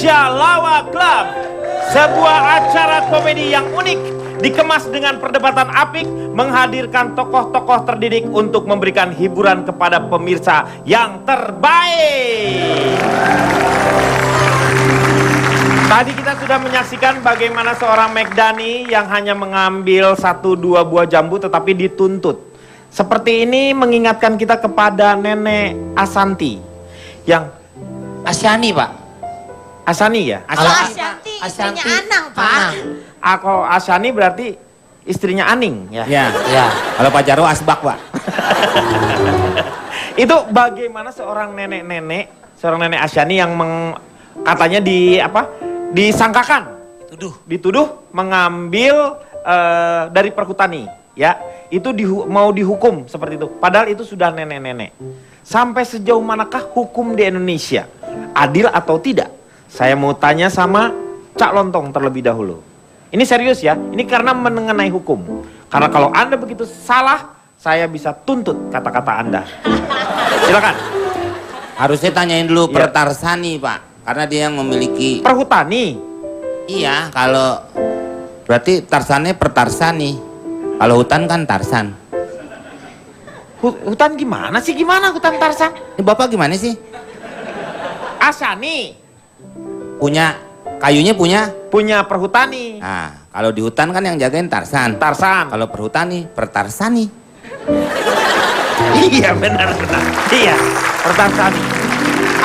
Indonesia Lawak Club, sebuah acara komedi yang unik, dikemas dengan perdebatan apik, menghadirkan tokoh-tokoh terdidik untuk memberikan hiburan kepada pemirsa yang terbaik. Tadi kita sudah menyaksikan bagaimana seorang Megdani yang hanya mengambil 1-2 buah jambu tetapi dituntut. Seperti ini mengingatkan kita kepada Nenek Asanti yang Asyani, Pak. Asani ya? Asyanti istrinya Anang, Pak. Kalau Asyani berarti istrinya Aning ya? Ya. Kalau Pak Jarwo Asbak, Pak. Itu bagaimana seorang nenek Asyani yang katanya disangkakan, dituduh mengambil dari perhutani, ya. Itu mau dihukum seperti itu. Padahal itu sudah nenek-nenek. Sampai sejauh manakah hukum di Indonesia? Adil atau tidak? Saya mau tanya sama Cak Lontong terlebih dahulu. Ini serius ya, ini karena mengenai hukum. Karena kalau Anda begitu salah, saya bisa tuntut kata-kata Anda. Silakan. Harusnya tanyain dulu Ya. Pertarsani, Pak. Karena dia yang memiliki... Perhutani. Iya, kalau... Berarti Tarsannya Pertarsani. Kalau hutan kan Tarsan. Hutan gimana sih? Gimana hutan Tarsan? Ini Bapak gimana sih? Asyani. Kayunya punya? Punya perhutani. Nah, kalau di hutan kan yang jagain Tarsan. Tarsan. Kalau perhutani, Pertarsani. Iya benar. Iya, Pertarsani.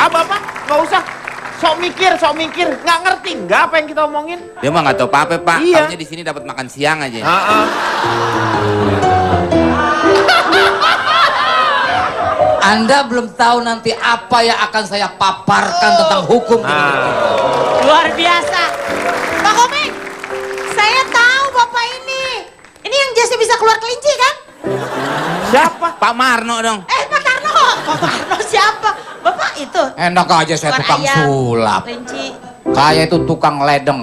Bapak nggak usah sok mikir, nggak ngerti nggak apa yang kita omongin? Dia mah nggak tahu apa-apa, Pak. Iya. Taunya di sini dapat makan siang aja. Anda belum tahu nanti apa yang akan saya paparkan tentang hukum. Luar biasa. Pak Komeng, saya tahu Bapak ini. Ini yang jasnya bisa keluar kelinci kan? Siapa? Pak Marno dong. Pak Tarno. Pak Tarno siapa? Bapak itu. Enak aja saya Keluar tukang ayam, sulap. kelinci. Kayak itu tukang ledeng.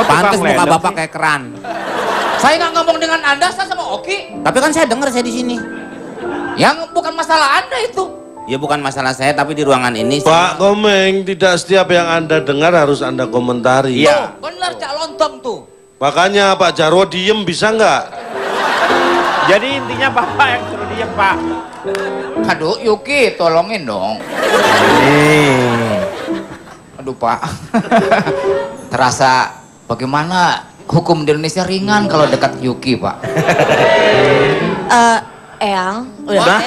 Pantes muka Bapak kayak keran. Saya nggak ngomong dengan Anda, saya sama Oki. Tapi kan saya dengar saya di sini. Yang bukan masalah Anda itu. Ya bukan masalah saya, tapi di ruangan ini... Pak Komeng, tidak setiap yang Anda dengar harus Anda komentari. Iya. Benar Cak Lontong tuh. Makanya Pak Jarwo diem bisa nggak? Jadi intinya Bapak yang suruh diem, Pak. Aduh Yuki, tolongin dong. Aduh Pak. Terasa bagaimana hukum di Indonesia ringan kalau dekat Yuki, Pak. Eyang, Udah?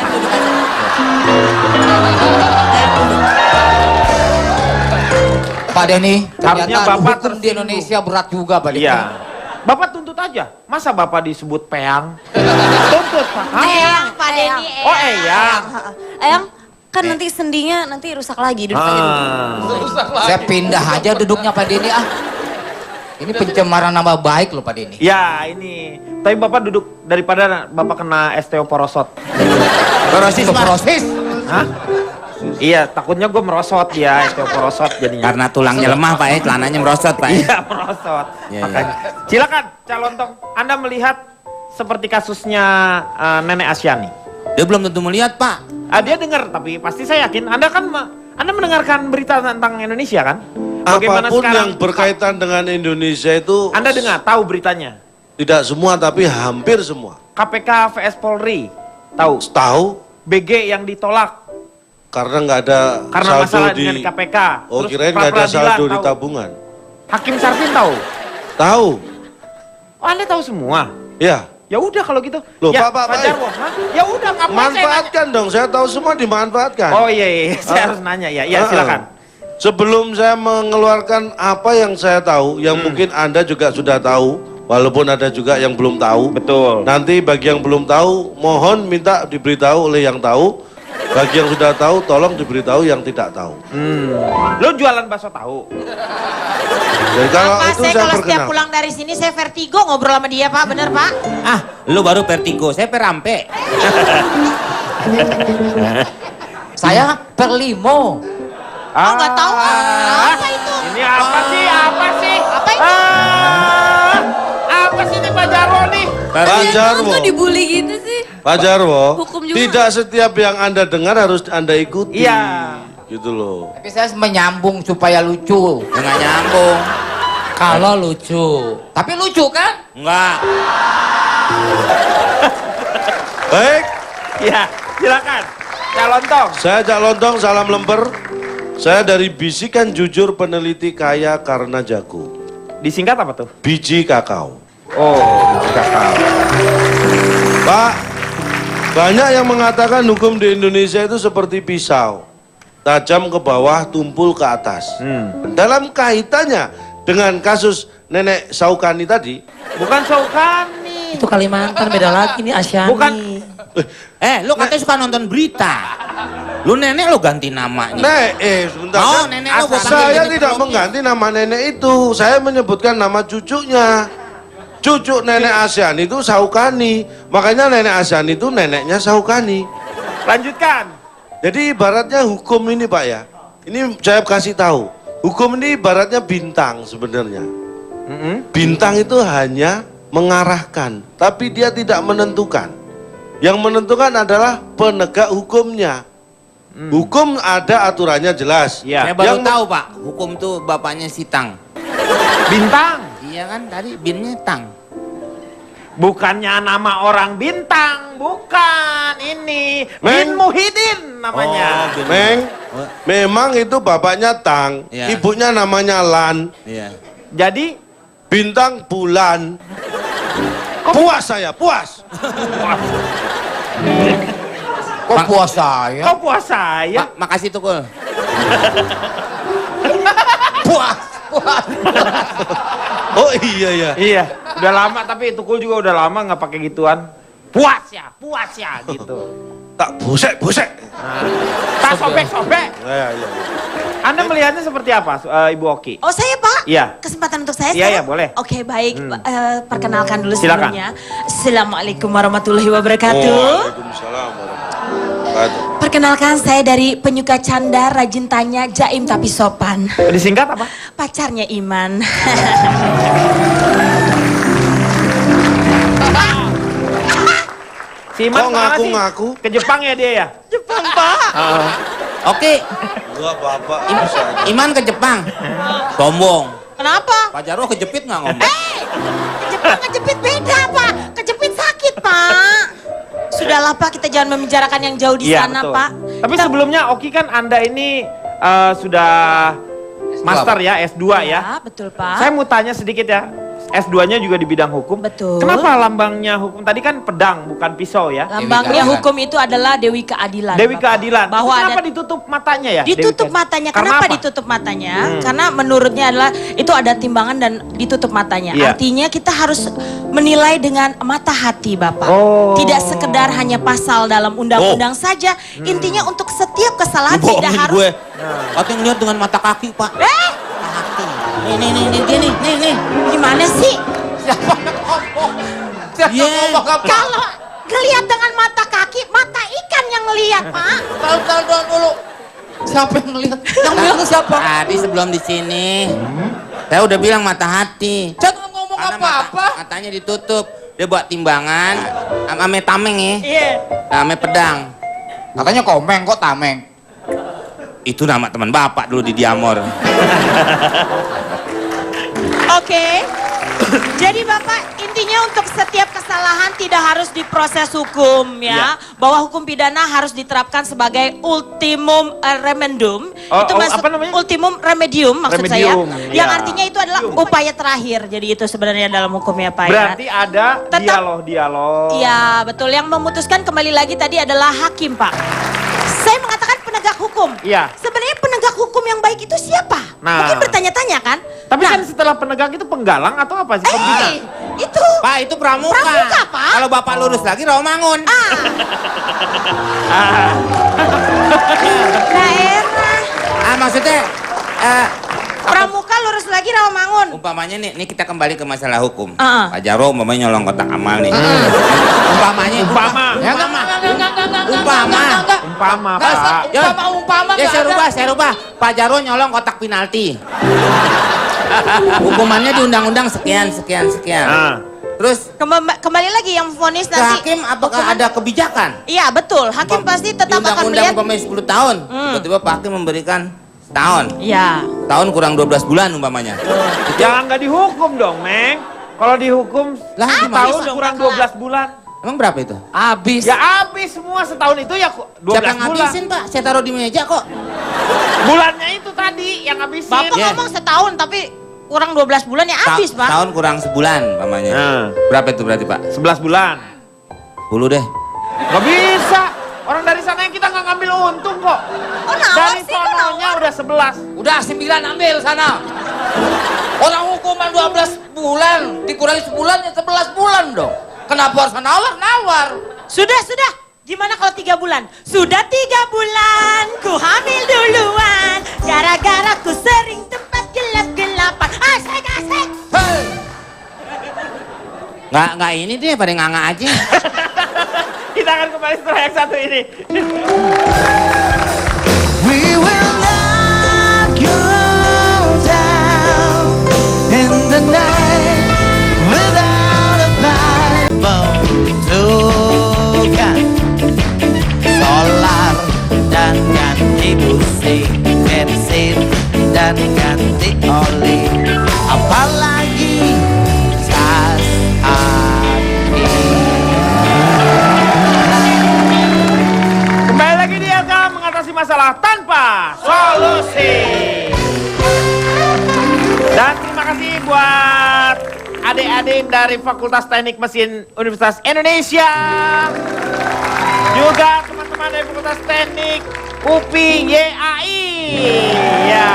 Pak Denny, Harusnya ternyata Bapak hukum di Indonesia berat juga, Pak Denny. Iya. Bapak tuntut aja. Masa Bapak disebut peang? Tuntut, Pak. Eyang, Pak Denny, Eyang. Oh, Eyang. Eyang, kan nanti sendinya nanti rusak lagi, duduk aja dulu. Saya pindah aja duduknya Pak Denny ah. Ini pencemaran nama baik loh Pak Denny. Ya, ini. Tapi Bapak duduk daripada Bapak kena osteoporosot. Osteoporosis. Hah? Iya, takutnya gue merosot ya, osteoporosot jadinya. Karena tulangnya lemah, Pak, ya. Celananya merosot, Pak. Iya, merosot. Iya, Makanya. Silakan, Calon Tong. Anda melihat seperti kasusnya Nenek Asyani. Dia belum tentu melihat, Pak. Dia dengar, tapi pasti saya yakin. Anda mendengarkan berita tentang Indonesia kan? Apapun yang berkaitan dengan Indonesia itu... Anda dengar, tahu beritanya? Tidak semua, tapi hampir semua. KPK vs Polri, tahu? Tahu? BG yang ditolak Karena nggak ada karena saldo masalah di... dengan KPK. Oh, Terus kirain nggak ada pra-peradilan, saldo di tahu? tabungan. Hakim Sarpin tahu? Tahu? Oh, Anda tahu semua? Ya. Ya udah kalau gitu. Loh, ya, Pak Jarwo. Hah? Ya udah, ngapain saya nanya? Manfaatkan dong, saya tahu semua dimanfaatkan. Oh iya, saya harus nanya ya. Ya silakan. Sebelum saya mengeluarkan apa yang saya tahu, yang mungkin Anda juga sudah tahu, walaupun ada juga yang belum tahu. Betul. Nanti bagi yang belum tahu, mohon minta diberitahu oleh yang tahu. Bagi yang sudah tahu, tolong diberitahu yang tidak tahu. Lo jualan bakso tahu? Jadi kalau Pak, itu saya saya kalau setiap perkenal. pulang dari sini saya vertigo ngobrol sama dia, Pak. Bener, Pak? Ah, lu baru vertigo, saya perampe. Saya perlimo. Oh, nggak tahu apa itu? Ini apa sih? Apa sih? Apa itu? Apa sih ini Pak Jarwo nih? Pak Jarwo, Kok dibully gitu sih? Pak Jarwo, Hukum juga. tidak setiap yang Anda dengar harus Anda ikuti. Iya. gitu loh. Tapi saya menyambung supaya lucu. Nggak nyambung. Kalau lucu. Tapi lucu kan? Enggak. Baik, Ya, silakan. Cak Lontong. saya Cak Lontong, salam lemper. Saya dari Bisikan Jujur Peneliti Kaya Karena Jago. Disingkat apa tuh? Biji kakao. Oh, kakak. Pak, banyak yang mengatakan hukum di Indonesia itu seperti pisau. Tajam ke bawah, tumpul ke atas. Dalam kaitannya dengan kasus Nenek Saukani tadi, Bukan Saukani. Itu Kalimantan beda lagi nih Asyani. Bukan. Lu katanya suka nonton berita. Lu nenek lu ganti namanya. sebentar. Oh, nenek lu gua panggil Saya jadi tidak pelukis. mengganti nama nenek itu. Saya menyebutkan nama cucunya. Cucu Nenek Asyani itu Saukani. Makanya Nenek Asyani itu neneknya Saukani. Lanjutkan. Jadi ibaratnya hukum ini Pak ya. Ini saya kasih tahu. Hukum ini ibaratnya bintang sebenarnya. Bintang itu hanya mengarahkan, tapi dia tidak menentukan. Yang menentukan adalah penegak hukumnya. Hukum ada aturannya jelas. Ya. Saya baru Yang tahu Pak, hukum tuh bapaknya si Tang. Bintang. Iya kan tadi binnya Tang. Bukannya nama orang Bintang, bukan ini. Bin Meng. Muhyiddin namanya. Meng, memang itu bapaknya Tang, Ya. ibunya namanya Lan, Iya. Jadi, bintang bulan. Puas saya, puas. Kok puas saya? kok puas saya? Makasih Tukul. Puas, puas. Oh iya ya. Iya, udah lama tapi Tukul juga udah lama nggak pakai gituan. Puas ya gitu. Tak busek. Tak sobek-sobek. Ya. Anda melihatnya seperti apa, Ibu Oki? Oh saya Pak? Iya. Kesempatan untuk saya Iya, sekarang? iya, boleh. Oke baik, perkenalkan dulu Silakan. sebelumnya. Assalamualaikum warahmatullahi wabarakatuh. Waalaikumsalam warahmatullahi wabarakatuh. Perkenalkan saya dari penyuka canda, rajin tanya, jaim tapi sopan. Disingkat apa? Pacarnya Iman. Si Iman Kok kemana sih? ngaku-ngaku? Ke Jepang ya dia ya? Jepang Pak. Oke, Gua bapak. Iman ke Jepang. Sombong. Kenapa? Pak Jarwo kejepit nggak ngomong? Ke Jepang kejepit beda Pak. Kejepit sakit Pak. Sudahlah Pak, kita jangan membicarakan yang jauh di Iya, sana betul. Pak. Tapi sebelumnya Oki kan Anda ini sudah master ya, S2 ya. Ya, betul Pak. Saya mau tanya sedikit ya. S2-nya juga di bidang hukum. Betul. Kenapa lambangnya hukum? Tadi kan pedang, bukan pisau ya. Lambangnya Dewi hukum itu adalah Dewi Keadilan. Dewi Bapak. Keadilan. Bahwa Kenapa ada ditutup matanya ya? ditutup Dewi matanya. Karena Kenapa apa? ditutup matanya? Karena menurutnya adalah itu ada timbangan dan ditutup matanya. Iya. Artinya kita harus menilai dengan mata hati, Bapak. Oh. Tidak sekedar hanya pasal dalam undang-undang saja. Intinya untuk setiap kesalahan tidak Bohongin harus. gue. Katanya ngeliat dengan mata kaki Pak. Mata hati. Nih, dia nih. Gimana sih? Siapa yang ngomong? Siapa Iya. ngomong apa? Kalau ngelihat dengan mata kaki, mata ikan yang ngelihat, Pak. Tahu dulu. Siapa yang ngelihat? Yang bilang siapa? Tadi sebelum di sini, saya udah bilang mata hati. Jangan ngomong Karena apa-apa. matanya ditutup. Dia buat timbangan, ame tameng ya, Iya. ame pedang. Katanya komeng kok tameng. Itu nama teman bapak dulu di Diamor. Oke. Jadi Bapak, intinya untuk setiap kesalahan tidak harus diproses hukum ya. Bahwa hukum pidana harus diterapkan sebagai ultimum remedium. Itu maksud apa namanya? ultimum remedium maksud Remedium, saya. ya. Yang artinya itu adalah upaya terakhir. Jadi itu sebenarnya dalam hukumnya Pak ya. Berarti ada Tetap- dialog. Iya betul, yang memutuskan kembali lagi tadi adalah hakim Pak. Saya mengatakan penegak hukum. Iya. Sebenarnya penegak hukum yang baik itu siapa? Nah. Mungkin bertanya-tanya kan? Tapi Nah, kan setelah penegak itu penggalang atau apa sih? Pembina? itu Pak itu pramuka. Pramuka, Pak. Kalau bapak lurus lagi Rawamangun. daerah Maksudnya Pramuka lurus lagi Rawamangun. umpamanya nih kita kembali ke masalah hukum. Heeh. Pak Jarwo umpamanya nyolong kotak amal nih. Umpamanya. Umpama. Ya enggak. Umpama. Umpama, Nggak, Pak. umpama Ya nggak saya ada. rubah. Pak Jarwo nyolong kotak penalti. Hukumannya di undang-undang sekian. Nah, Terus Kembali lagi yang vonis ke nanti. hakim apakah hukuman- ada kebijakan? Iya betul, hakim pasti tetap akan Undang-undang melihat. umpamanya 10 tahun, tiba-tiba Pak Hakim memberikan setahun. Iya. Tahun kurang 12 bulan umpamanya. Jangan nggak dihukum dong, Meng. Kalau dihukum Lah, setahun gimana? kurang 12 bulan. Emang berapa itu? Habis. Ya habis semua setahun itu ya 12 Siapa yang bulan. ngabisin Pak? Saya taruh di meja kok. Bulannya itu tadi yang habisin. Bapak Iya. ngomong setahun tapi kurang 12 bulan ya habis, Pak. Tahun kurang sebulan umpamanya. Nah. Berapa itu berarti Pak? 11 bulan. 10 deh. Nggak bisa. Orang dari sana yang kita nggak ngambil untung kok. Oh, nawar Dari sih, kok sononya nawar? udah 11. Udah 9 ambil sana. Orang hukuman 12 bulan, dikurangi sebulan ya 11 bulan dong. Kenapa harus nawar-nawar? Sudah. Gimana kalau 3 bulan? Sudah 3 bulan, ku hamil duluan. Gara-gara ku sering tempat gelap-gelapan. Asik. Hei, Nggak ini deh, pada nganga aja. Kita akan kembali setelah yang satu ini. We will not go down in the night without a fight. Membutuhkan solar dan ganti busi, bensin dan ganti oli, apalagi cas hati. Kembali lagi di LK mengatasi masalah tanpa solusi. Dan terima kasih buat adik-adik dari Fakultas Teknik Mesin Universitas Indonesia. Juga teman-teman dari Fakultas Teknik UPI YAI. Ya.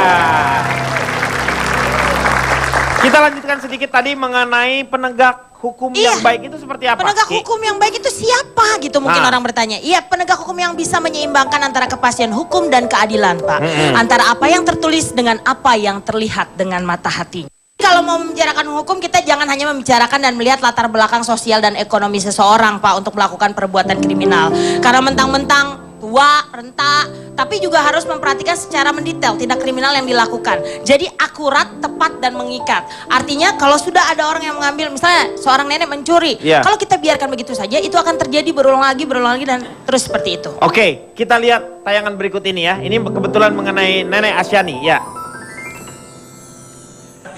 Kita lanjutkan sedikit tadi mengenai penegak hukum yang Iya. baik itu seperti apa? Penegak Ki? hukum yang baik itu siapa gitu mungkin Ah. orang bertanya. Iya, penegak hukum yang bisa menyeimbangkan antara kepastian hukum dan keadilan, Pak. Antara apa yang tertulis dengan apa yang terlihat dengan mata hatinya. Kalau mau membicarakan hukum, kita jangan hanya membicarakan dan melihat latar belakang sosial dan ekonomi seseorang, Pak, untuk melakukan perbuatan kriminal. Karena mentang-mentang tua, renta, tapi juga harus memperhatikan secara mendetail tindak kriminal yang dilakukan. Jadi akurat, tepat, dan mengikat. Artinya kalau sudah ada orang yang mengambil, misalnya seorang nenek mencuri, Iya. kalau kita biarkan begitu saja, itu akan terjadi berulang lagi, dan terus seperti itu. Oke, kita lihat tayangan berikut ini ya. Ini kebetulan mengenai Nenek Asyani, ya.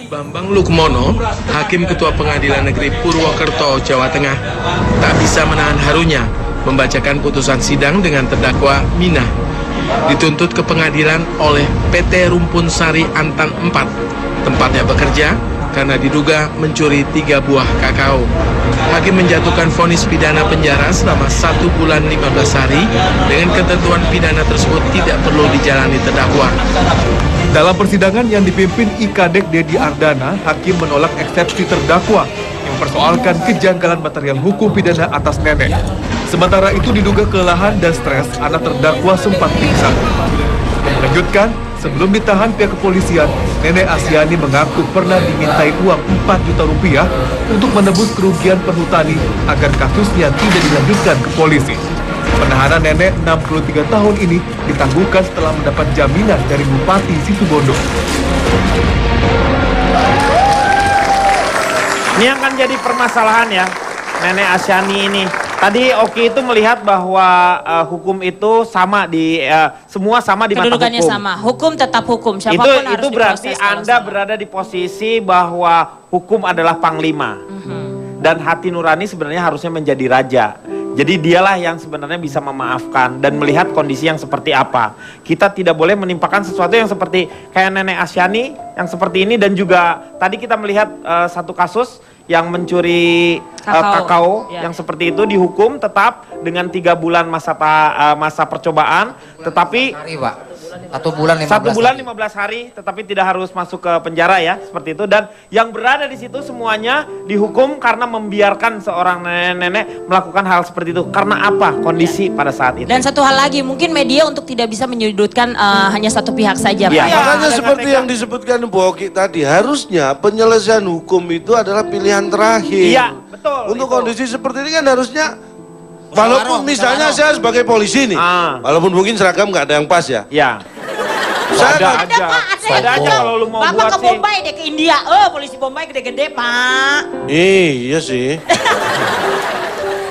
Bambang Lukmono, Hakim Ketua Pengadilan Negeri Purwokerto, Jawa Tengah, tak bisa menahan harunya membacakan putusan sidang dengan terdakwa Minah. Dituntut ke pengadilan oleh PT Rumpun Sari Antan 4, tempatnya bekerja karena diduga mencuri 3 buah kakao. Hakim menjatuhkan vonis pidana penjara selama 1 bulan 15 hari dengan ketentuan pidana tersebut tidak perlu dijalani terdakwa. Dalam persidangan yang dipimpin IKADEK Dedi Ardana, hakim menolak eksepsi terdakwa yang mempersoalkan kejanggalan material hukum pidana atas nenek. Sementara itu diduga kelelahan dan stres, anak terdakwa sempat pingsan. Mengejutkan, sebelum ditahan pihak kepolisian, Nenek Asyani mengaku pernah dimintai uang 4 juta rupiah untuk menebus kerugian perhutani agar kasusnya tidak dilanjutkan ke polisi. Penahanan nenek 63 tahun ini ditangguhkan setelah mendapat jaminan dari Bupati Situbondo. Ini yang akan jadi permasalahan ya, Nenek Asyani ini. Tadi Oki itu melihat bahwa hukum itu sama di semua sama di mata Kedudukannya hukum. sama, hukum tetap hukum. Siapapun harus Itu berarti diproses kalau Anda salah. berada di posisi bahwa hukum adalah panglima. Dan hati nurani sebenarnya harusnya menjadi raja. Jadi dialah yang sebenarnya bisa memaafkan dan melihat kondisi yang seperti apa. Kita tidak boleh menimpakan sesuatu yang seperti kayak Nenek Asyani yang seperti ini, dan juga tadi kita melihat satu kasus yang mencuri kakao Ya. yang seperti itu dihukum tetap dengan 3 bulan masa percobaan, tetapi hari Pak. 1 bulan 15 1 bulan hari. 15 hari, tetapi tidak harus masuk ke penjara ya, seperti itu. Dan yang berada di situ semuanya dihukum karena membiarkan seorang nenek-nenek melakukan hal seperti itu. Karena apa? Kondisi pada saat itu. Dan satu hal lagi, mungkin media untuk tidak bisa menyudutkan hanya satu pihak saja, Pak. Iya. Makanya ada seperti KPK. yang disebutkan Bu Oki tadi, harusnya penyelesaian hukum itu adalah pilihan terakhir. Iya, betul. Untuk itu. kondisi seperti ini kan harusnya, walaupun misalnya musyawarah. saya sebagai polisi nih, Ah. walaupun mungkin seragam nggak ada yang pas ya. Ya. Saya Ada kan- aja. Ada aja kalau lu mau Bapak buat ke sih. Bombay deh, ke India. Polisi Bombay gede-gede, Pak. Iya sih.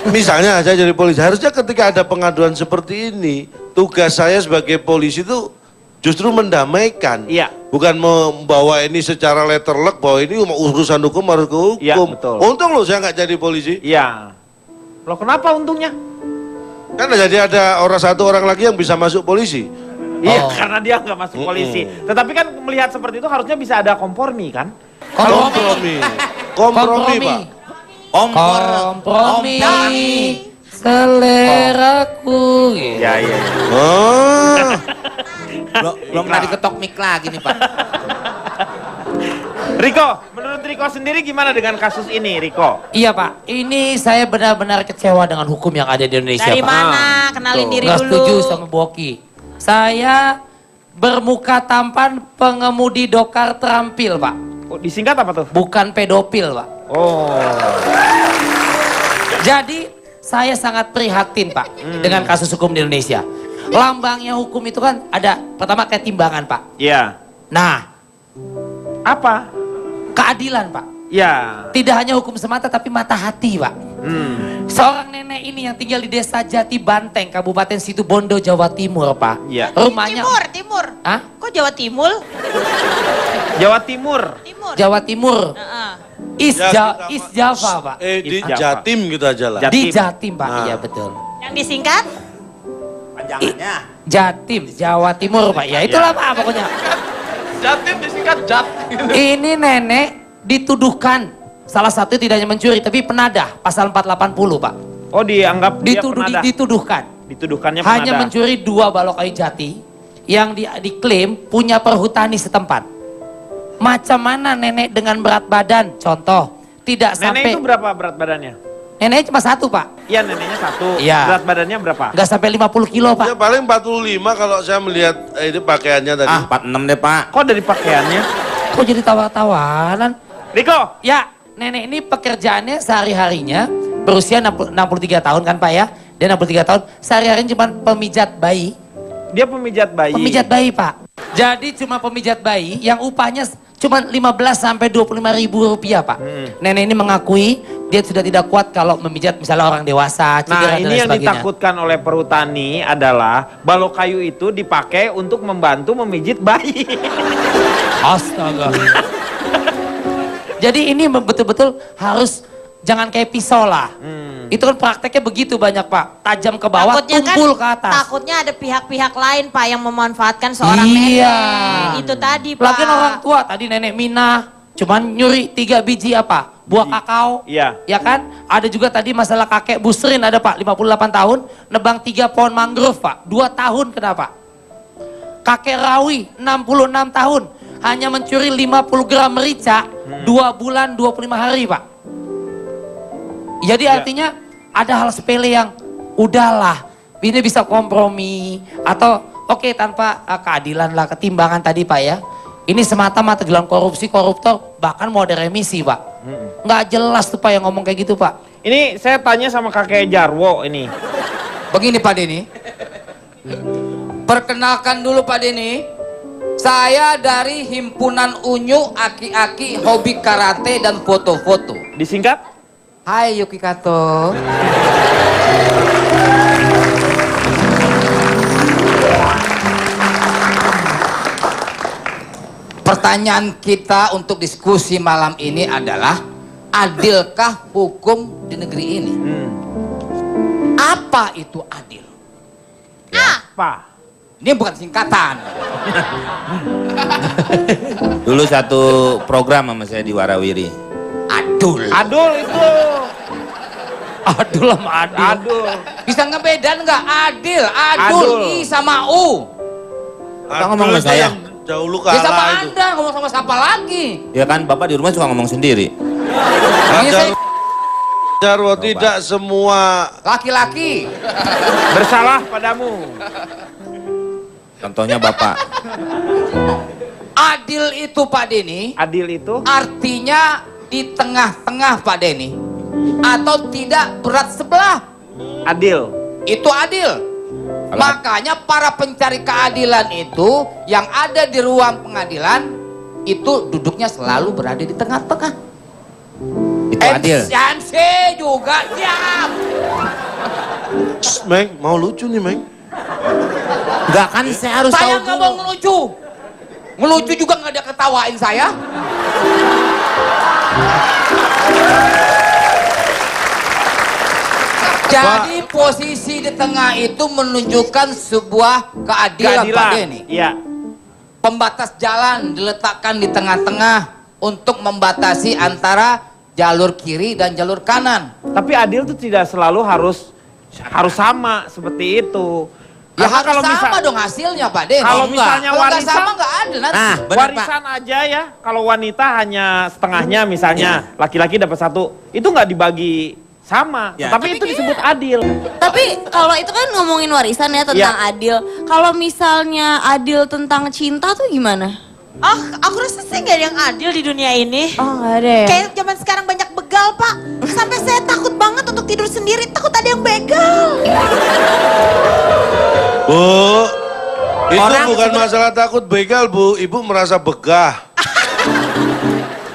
Misalnya saya jadi polisi, harusnya ketika ada pengaduan seperti ini, tugas saya sebagai polisi itu justru mendamaikan. Iya. Bukan membawa ini secara letterlek bahwa ini urusan hukum harus ke hukum. Iya, betul. Untung loh saya nggak jadi polisi. Iya. Loh kenapa untungnya? Kan jadi ada satu orang lagi yang bisa masuk polisi. Iya, karena dia nggak masuk polisi. Tetapi kan melihat seperti itu harusnya bisa ada kompromi kan? Kompromi. Kompromi, Pak. Kompromi seleraku. Iya, iya. Oh. Belum pernah diketok mic lagi nih Pak. Riko, menurut Riko sendiri gimana dengan kasus ini, Riko? Iya Pak, ini saya benar-benar kecewa dengan hukum yang ada di Indonesia Dari Pak. mana? Kenalin diri Nggak dulu. setuju sama Boki. Saya bermuka tampan pengemudi dokar terampil Pak. Oh, disingkat apa tuh? Bukan pedofil Pak. Oh. Jadi saya sangat prihatin Pak dengan kasus hukum di Indonesia. Lambangnya hukum itu kan ada pertama kayak timbangan Pak. Iya. Nah, Apa? keadilan Pak. Ya. Tidak hanya hukum semata tapi mata hati Pak. Seorang nenek ini yang tinggal di desa Jati Banteng, Kabupaten Situbondo, Jawa Timur Pak. Iya. Rumahnya... Timur. Hah? Kok Jawa Timur? Jawa Timur. Timur. Jawa Timur. Heeh. East Java Pak. Di Java. Jatim gitu aja lah. Jatim. Di Jatim Pak, Nah. iya betul. Yang disingkat? Panjangannya. Jatim, Jawa Timur Pak. Ya itulah Pak pokoknya. Jatim disingkat Jat. Ini nenek dituduhkan salah satu tidak hanya mencuri tapi penadah pasal 480 Pak. Oh, dianggap dia penadah. Dituduhkan. Dituduhkannya Hanya penadah. mencuri 2 balok kayu jati yang diklaim punya perhutani setempat. Macam mana nenek dengan berat badan? Contoh, tidak Nenek sampai itu berapa berat badannya? neneknya cuma 1 Pak. Iya, neneknya 1. Iya. Berat badannya berapa? Nggak sampai 50 kilo Pak. Ya paling 45 kalau saya melihat ini pakaiannya tadi. Ah 46 deh Pak. Kok dari pakaiannya? Kok jadi tawar-tawaran? Riko, Ya, nenek ini pekerjaannya sehari-harinya berusia 63 tahun kan Pak ya. Dia 63 tahun, sehari-harinya cuma pemijat bayi. dia pemijat bayi. Pemijat bayi Pak. Jadi cuma pemijat bayi yang upahnya cuma 15 sampai 25 ribu rupiah Pak. Nenek ini mengakui dia sudah tidak kuat kalau memijat misalnya orang dewasa, Nah, cedera dan ini lain yang sebagainya. ditakutkan oleh perhutani adalah balok kayu itu dipakai untuk membantu memijit bayi. Astaga. Jadi ini betul-betul harus jangan kayak pisau lah. Itu kan prakteknya begitu banyak Pak. Tajam ke bawah, tumpul ke atas. Takutnya ada pihak-pihak lain Pak yang memanfaatkan seorang Iya. nenek. Itu tadi Pak. Lagian orang tua, tadi nenek Mina cuman nyuri 3 biji apa? Buah kakao. Iya. Ya kan? Ada juga tadi masalah kakek Busrin ada Pak, 58 tahun, nebang 3 pohon mangrove Pak. 2 tahun kenapa? Kakek Rawi, 66 tahun, hanya mencuri 50 gram merica, 2 bulan 25 hari Pak. Jadi artinya ada hal sepele yang udahlah, ini bisa kompromi atau oke, tanpa keadilan lah, ketimbangan tadi Pak ya. Ini semata-mata gelang korupsi, koruptor, bahkan mau ada remisi Pak. Nggak jelas tuh Pak yang ngomong kayak gitu Pak. Ini saya tanya sama kakek Jarwo ini. Begini Pak Denny. Perkenalkan dulu Pak Denny. Saya dari Himpunan Unyu Aki-Aki Hobi Karate dan Foto-Foto. Disingkat? Hai Yuki Kato. Pertanyaan kita untuk diskusi malam ini adalah, adilkah hukum di negeri ini? Apa itu adil? Apa? Ini bukan singkatan. Dulu satu program sama saya di Warawiri. Adul. Adul itu. Adul sama adil. Adul. Bisa ngebedain nggak adil? Adul, Adul. I sama U. Bapak ngomong sama Itu saya. yang jauh lu Ya sama kalah itu. Anda, ngomong sama siapa lagi? Ya kan Bapak di rumah suka ngomong sendiri. Ini saya Jarwo, tidak semua laki-laki. Bersalah padamu. Contohnya Bapak. Adil itu Pak Denny, Adil itu artinya di tengah-tengah Pak Denny. Atau tidak berat sebelah. adil. Itu adil. Makanya para pencari keadilan itu yang ada di ruang pengadilan itu duduknya selalu berada di tengah-tengah. Itu adil. MC juga diam. Meng, mau lucu nih, Meng. Enggak kan saya harus tahu Saya nggak mau ngelucu. Ngelucu juga nggak ada ketawain saya. Jadi posisi di tengah itu menunjukkan sebuah keadilan, Pak Denny. Iya. Pembatas jalan diletakkan di tengah-tengah untuk membatasi antara jalur kiri dan jalur kanan. Tapi adil itu tidak selalu harus sama seperti itu. Ya Karena harus sama dong hasilnya, Pak Denny. Kalau misalnya Kalau nggak warisan, sama nggak adil nanti. Nah, benar, warisan aja ya. Kalau wanita hanya setengahnya misalnya, laki-laki dapat satu, itu nggak dibagi sama. Ya, tapi itu disebut adil. Tapi kalau itu kan ngomongin warisan ya tentang adil. Kalau misalnya adil tentang cinta tuh gimana? Oh, aku rasa sih nggak ada yang adil di dunia ini. Oh, nggak ada ya? Kayak zaman sekarang banyak begal, Pak. Sampai saya takut banget untuk tidur sendiri, takut ada yang begal. Bu, itu Orang bukan masalah takut begal, Bu. Ibu merasa begah.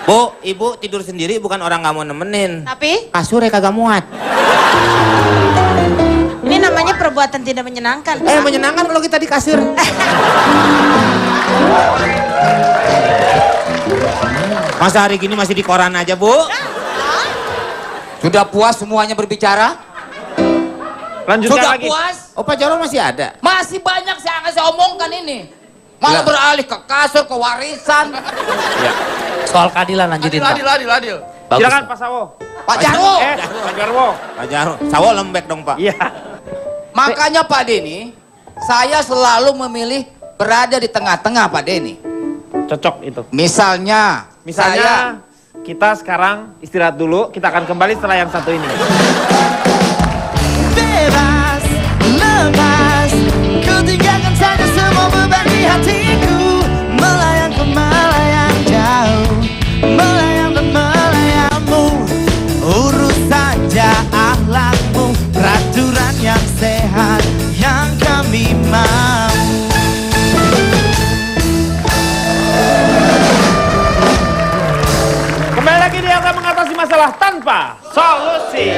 Bu, ibu tidur sendiri bukan orang nggak mau nemenin. Tapi Kasurnya kagak muat. ini namanya perbuatan tidak menyenangkan. Menyenangkan kalau kita di kasur. Masa hari gini masih di koran aja, Bu? Sudah puas semuanya berbicara? Lanjutkan Sudah lagi. puas? Oh, Pak Jarwo masih ada? Masih banyak yang akan saya omongkan ini. Malah beralih ke kasur, ke warisan. Soal keadilan lanjutin Pak. adil. Bagus, Silakan Pak. Pak Sawo. Pak Jarwo. Pak Jarwo. Pak Jarwo, sawo lembek dong, Pak. Iya. Makanya Pak Denny, saya selalu memilih berada di tengah-tengah, Pak Denny. Cocok itu. Misalnya Misalnya kita sekarang istirahat dulu, kita akan kembali setelah yang satu ini. Bebas, lepas, ku tinggalkan saja semua beban di hatiku. Melayang ke melayang jauh, melayang dan melayangmu. Urus saja akhlakmu, peraturan yang sehat yang kami mau. Kembali lagi di Elsa Mengatasi Masalah Tanpa Solusi.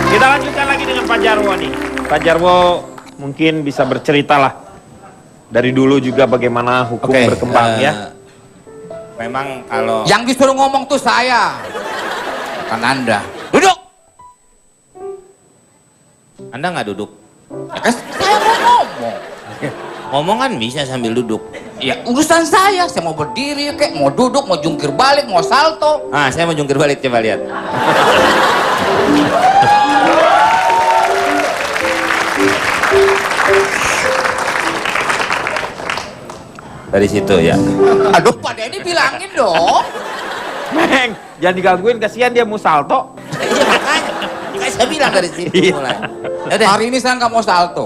Kita lanjutkan lagi dengan Pak Jarwo nih. Pak Jarwo mungkin bisa bercerita lah. Dari dulu juga bagaimana hukum berkembang ya. Memang kalau... yang disuruh ngomong tuh saya, bukan Anda. Duduk. Anda nggak duduk? Saya mau ngomong. Ngomong kan bisa sambil duduk. Ya urusan saya mau berdiri kayak mau duduk, mau jungkir balik, mau salto. Ah, saya mau jungkir balik, coba lihat. Dari situ ya. Aduh, Pak Denny bilangin dong. Meng, jangan digangguin, kasihan dia mau salto. Iya makanya. Kan saya bilang dari situ mulai. Yaudah. Hari ini saya nggak mau salto.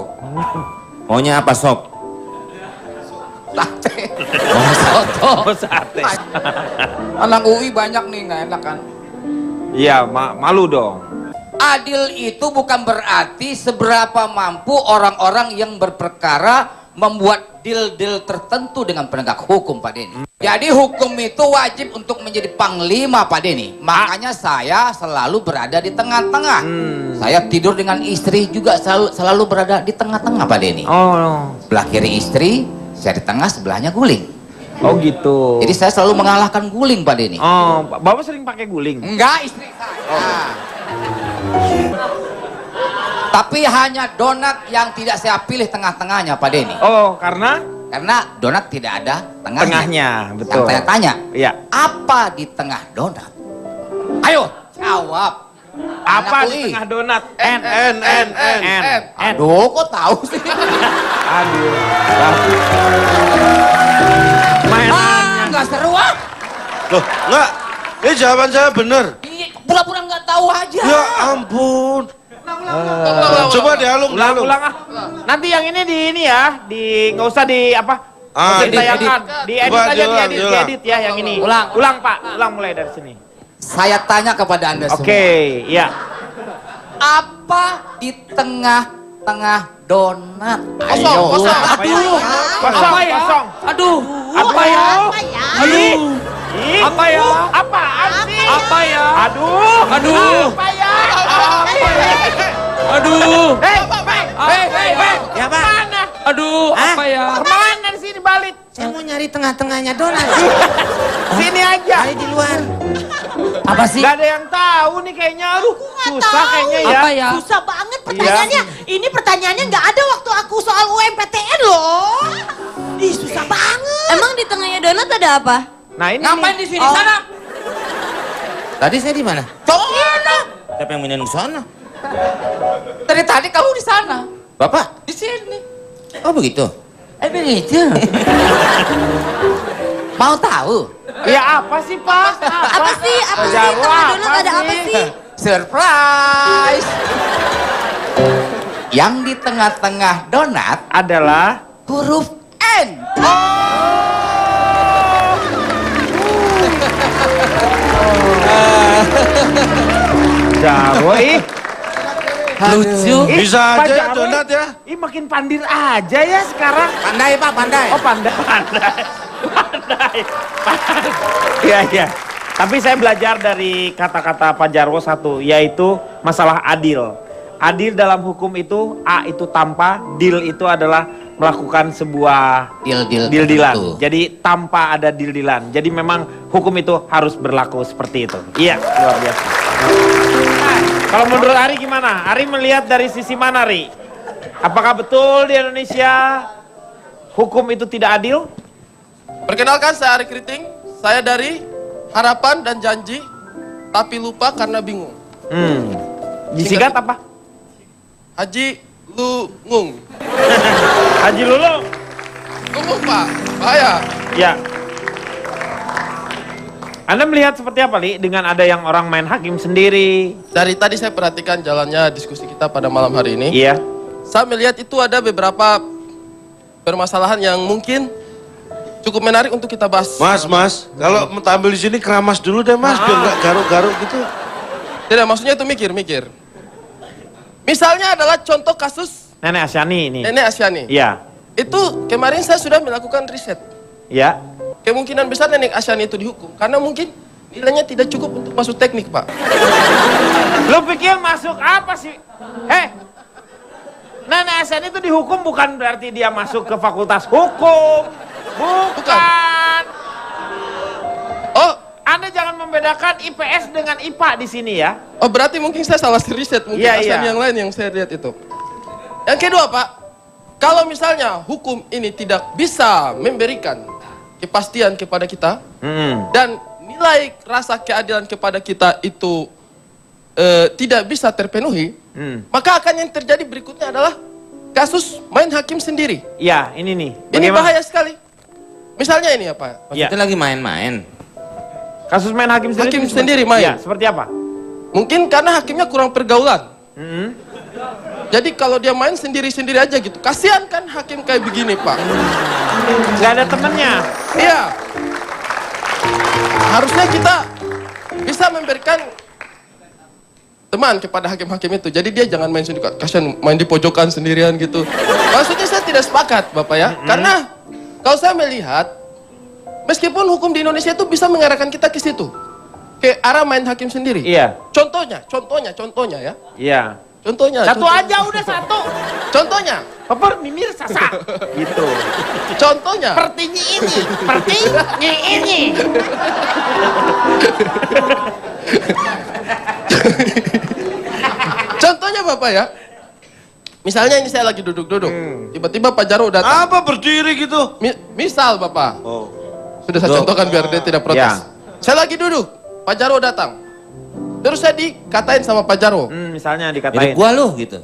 Maunya apa, Sob? Sate. Oh, soto. Oh, sate. Anak UI banyak nih, nggak enak kan? Iya, malu dong. Adil itu bukan berarti seberapa mampu orang-orang yang berperkara membuat deal-deal tertentu dengan penegak hukum, Pak Denny. Jadi hukum itu wajib untuk menjadi panglima, Pak Denny. Makanya saya selalu berada di tengah-tengah. Saya tidur dengan istri juga selalu berada di tengah-tengah, Pak Denny. Oh, Sebelah kiri istri, saya di tengah, sebelahnya guling. oh gitu. Jadi saya selalu mengalahkan guling, Pak Denny. Oh, Bapak sering pakai guling? Enggak, istri saya. Tapi hanya donat yang tidak saya pilih tengah-tengahnya, Pak Denny. Oh, karena? Karena donat tidak ada tengahnya. Tengahnya, betul. Yang saya tanya, Iya. apa di tengah donat? Ayo, jawab. Apa Anak di UI. tengah donat? N. Aduh, kok tahu sih? Aduh. Main Nggak seru ah. Loh, enggak. Ini jawaban saya bener. Iya, pura-pura nggak tahu aja. Ya ampun. Coba dialung, dialung. Ulang ah. Nanti yang ini di ini ya, di nggak usah di apa? Nggak usah edit, ditayangkan. Di edit Coba, aja, diulang, di diulang. edit ya yang ini. Ulang. Ulang Pak, ulang mulai dari sini. Saya tanya kepada Anda semua. Oke, ya. Apa di tengah tengah-tengah donat. Kosong, kosong. Aduh, Kosong, apa ya? kosong. Aduh, apa ya? Apa ya? Aduh, Ih, apa ya? apaan sih? Apa ya? Aduh. Aduh, Apa ya? aduh, Hei. Ya Pak, aduh, apa ya? Kemana sih dibalik? saya mau nyari tengah-tengahnya donat. Sini aja. Kali di luar. Apa sih? Gak ada yang tahu nih kayaknya. Aduh, susah kayaknya ya. Apa ya? Susah banget pertanyaannya. Ini pertanyaannya nggak ada waktu aku soal UMPTN loh. Ih, susah banget. Emang di tengahnya donat ada apa? Nah ini Ngapain nih. di sini sana? Tadi saya di mana? Sana. Siapa yang minum di sana? Dari tadi kamu di sana. Bapak? Di sini. Oh begitu? Begitu. Mau tahu? Ya apa sih Pak? Apa sih? Apa sih? Jarwo, Tengah donat apa ada apa sih? sih? Surprise! Yang di tengah-tengah donat Adalah huruf N. Jarwo ih. Lucu. Ih, Bisa Pak aja ya Jarwo, donat ya. Ih makin pandir aja ya sekarang. Pandai Pak, pandai. Oh pandai. Iya iya. Tapi saya belajar dari kata-kata Pak Jarwo satu, yaitu masalah adil. Adil dalam hukum itu A itu tanpa, deal itu adalah melakukan sebuah deal-dealan. tertentu. Jadi tanpa ada deal-dealan. Jadi memang hukum itu harus berlaku seperti itu. Iya, luar biasa. Nah, kalau menurut Ari gimana? Ari melihat dari sisi mana, Ari? Apakah betul di Indonesia hukum itu tidak adil? Perkenalkan, saya Ari Kriting. Saya dari Harapan dan Janji, tapi lupa karena bingung. Disingkat apa? Haji Lungung. Haji Lulung. Lungung, Pak. Bahaya. Ya. Anda melihat seperti apa, Li? Dengan ada yang orang main hakim sendiri. Dari tadi saya perhatikan jalannya diskusi kita pada malam hari ini. Iya. Saya melihat itu ada beberapa permasalahan yang mungkin cukup menarik untuk kita bahas. Mas, kalau mau tampil di sini keramas dulu deh Mas, biar nggak garuk-garuk gitu. Tidak, maksudnya itu mikir. Misalnya adalah contoh kasus Nenek Asyani ini. Nenek Asyani. Iya. Itu kemarin saya sudah melakukan riset. Ya. Kemungkinan besar Nenek Asyani itu dihukum karena mungkin nilainya tidak cukup untuk masuk teknik, Pak. Lu pikir masuk apa sih? Nenek Asyani itu dihukum bukan berarti dia masuk ke fakultas hukum. Bukan. Oh, Anda jangan membedakan IPS dengan IPA di sini ya. oh berarti mungkin saya salah riset, mungkin Iya, Asyani iya. yang lain yang saya lihat itu. Yang kedua, Pak, kalau misalnya hukum ini tidak bisa memberikan kepastian kepada kita dan nilai rasa keadilan kepada kita itu tidak bisa terpenuhi, maka akan yang terjadi berikutnya adalah kasus main hakim sendiri. Iya, ini nih. Ini Bagaimana? bahaya sekali. Misalnya ini apa? Iya. Itu lagi main-main. Kasus main hakim sendiri. Hakim itu sendiri seperti- main. Iya, seperti apa? Mungkin karena hakimnya kurang pergaulan. Jadi kalau dia main sendiri-sendiri aja gitu. Kasihan kan hakim kayak begini, Pak. Gak ada temennya. Iya. Harusnya kita bisa memberikan teman kepada hakim-hakim itu. Jadi dia jangan main sendiri. Kasihan main di pojokan sendirian gitu. Maksudnya saya tidak sepakat, Bapak ya. Karena kalau saya melihat, meskipun hukum di Indonesia itu bisa mengarahkan kita ke situ. Ke arah main hakim sendiri. Iya. Contohnya ya. Iya. Contohnya. Satu contohnya. aja udah satu. Contohnya. Peper mimir sasak. Gitu. Contohnya. Sepertinya ini. Sepertinya ini. Contohnya Bapak ya. Misalnya ini saya lagi duduk-duduk. Tiba-tiba Pak Jarwo datang. Apa berdiri gitu? Misal Bapak. Oh. Sudah saya contohkan biar dia tidak protes. Ya. Saya lagi duduk. Pak Jarwo datang. Terus saya dikatain sama Pak Jarwo. Misalnya Hidup dikatain. gua lu gitu.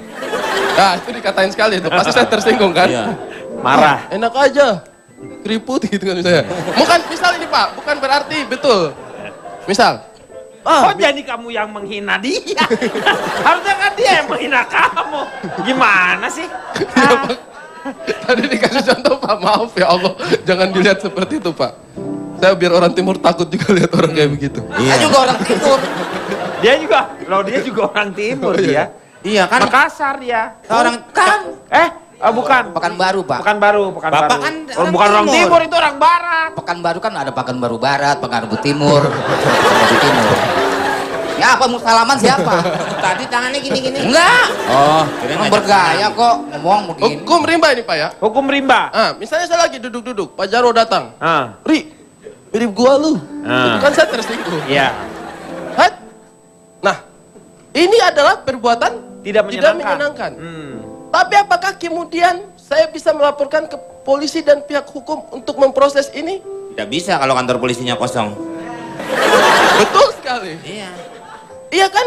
Nah itu dikatain sekali itu. Pasti saya tersinggung kan. Iya. Marah. Enak aja. Keriput gitu kan misalnya. Bukan misal ini Pak. Bukan berarti betul. Misal. Oh jadi kamu yang menghina dia. Harusnya kan dia yang menghina kamu. Gimana sih? Tadi dikasih contoh Pak. Maaf ya Allah. Jangan dilihat seperti itu Pak. Saya biar orang timur takut juga lihat orang kayak begitu. Saya juga orang timur. Dia juga, loh dia juga orang timur Oh, iya. dia. Iya kan? Makassar dia. Orang Bukan. Pekanbaru, Pak. Pekanbaru. Bapak kan bukan orang timur, itu orang barat. Pekanbaru kan ada Pekanbaru Barat, Pekanbaru Timur, Pekanbaru Timur. Ya apa mau salaman siapa? tadi tangannya gini-gini. Enggak. Oh, Emang bergaya kok ngomong begini. Hukum rimba ini Pak ya. Hukum rimba. Misalnya saya lagi duduk-duduk, Pak Jarwo datang. Ri, mirip gua lu. Itu kan saya tersinggung. Iya. Nah, ini adalah perbuatan Tidak menyenangkan. Tapi apakah kemudian saya bisa melaporkan ke polisi dan pihak hukum untuk memproses ini? Tidak bisa kalau kantor polisinya kosong. Betul sekali. Iya. Iya kan?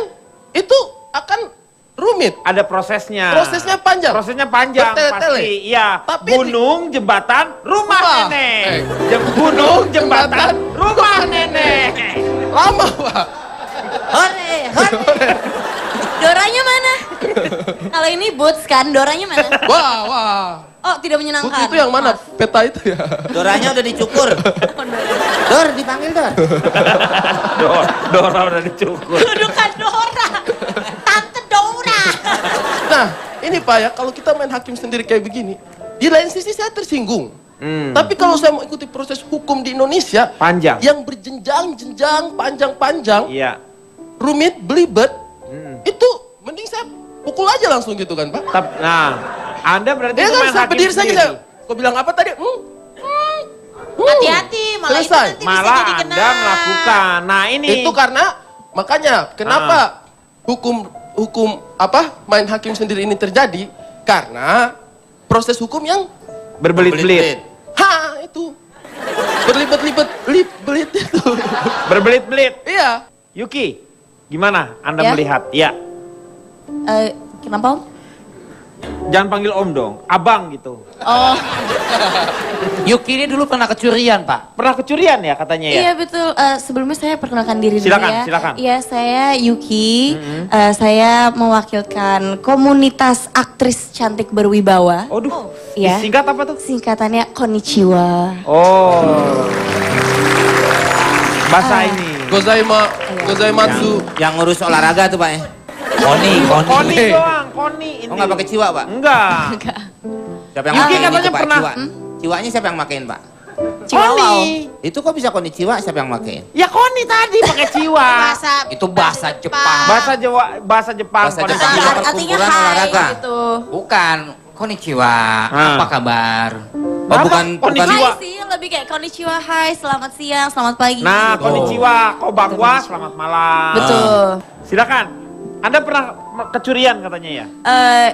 Itu akan rumit. Ada prosesnya. Prosesnya panjang. Prosesnya panjang Bertele-tele. pasti. Iya. Tapi gunung, jembatan, rumah Rumah. nenek. Gunung, jembatan, rumah nenek. Lama, Pak. Hore, hore. Doranya mana? Kalau ini boots kan, doranya mana? Wah. Oh, tidak menyenangkan. Bukti itu yang mana? Peta itu ya? Doranya udah dicukur. Dor, dipanggil Dor. Dora udah dicukur. Dudukan Dora. Tante Dora. Nah, ini Pak ya, kalau kita main hakim sendiri kayak begini, di lain sisi saya tersinggung. Tapi kalau saya mau ikuti proses hukum di Indonesia, panjang, yang berjenjang-jenjang, panjang-panjang, iya, rumit, belibet, itu mending saya pukul aja langsung gitu kan Pak. Nah, Anda berarti ya kan, main saya hakim berdiri saja sendiri. saya. Kau bilang apa tadi? Hati-hati, malah itu Selesai. nanti bisa Malah jadi kena. Anda melakukan. Nah ini. Itu karena makanya kenapa hukum main hakim sendiri ini terjadi karena proses hukum yang berbelit-belit. Itu berlibat-libat itu. Berbelit-belit. Iya. Yuki, gimana Anda Ya? melihat? Ya. Kenapa Om? Jangan panggil Om dong, Abang gitu. Oh. Yuki ini dulu pernah kecurian, Pak. Pernah kecurian ya katanya ya? Iya betul. Sebelumnya saya perkenalkan diri dulu Silakan, ya. silakan. Iya, saya Yuki. Saya mewakilkan komunitas aktris cantik berwibawa. Aduh. Iya. Singkat apa tuh? Singkatannya Konnichiwa. Oh. Bahasa ini. Gozaimatsu. Yang ngurus olahraga tuh Pak ya. Koni doang, Koni. Oh nggak pakai ciwa Pak? Enggak. Siapa yang Yuki makein katanya itu Pak? pernah. Ciwa. Ciwanya siapa yang makein Pak? Ciwawau. Itu kok bisa koni ciwa siapa yang makein? Ya Koni tadi pakai ciwa. Itu bahasa Jepang. Bahasa Jepang. Bahasa Koni Jepang. ciwa. Artinya perkumpulan hai olahraga. gitu. Bukan. Konnichiwa. Apa kabar? Oh, bukan Hai sih, lebih kayak konnichiwa, hai, selamat siang, selamat pagi. Nah, gitu. konnichiwa, konbanwa, selamat malam. Betul. Silakan. Anda pernah kecurian katanya ya?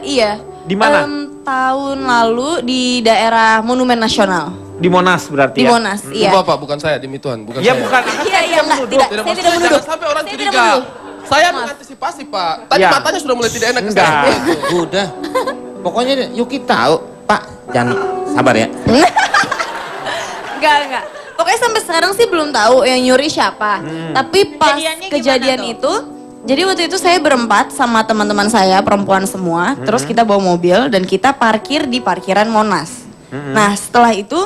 Iya. Di mana? Tahun lalu di daerah Monumen Nasional. Di Monas berarti Di ya? Monas, iya. Bapak, bukan saya, demi Tuhan, bukan Ya saya. bukan, Iya, iya, enggak, tidak, saya tidak maksudnya menuduh. jangan sampai orang Saya curiga. tidak menuduh. Saya Maaf. mengantisipasi Pak. Tadi Ya. matanya sudah mulai tidak enak ke Enggak. saya. Udah. Pokoknya Yuki tahu Pak. Jangan sabar ya. Enggak. Pokoknya sampai sekarang sih belum tahu yang nyuri siapa. Tapi pas Kejadiannya kejadian gimana itu, jadi waktu itu saya berempat sama teman-teman saya, perempuan semua. Terus kita bawa mobil dan kita parkir di parkiran Monas. Nah setelah itu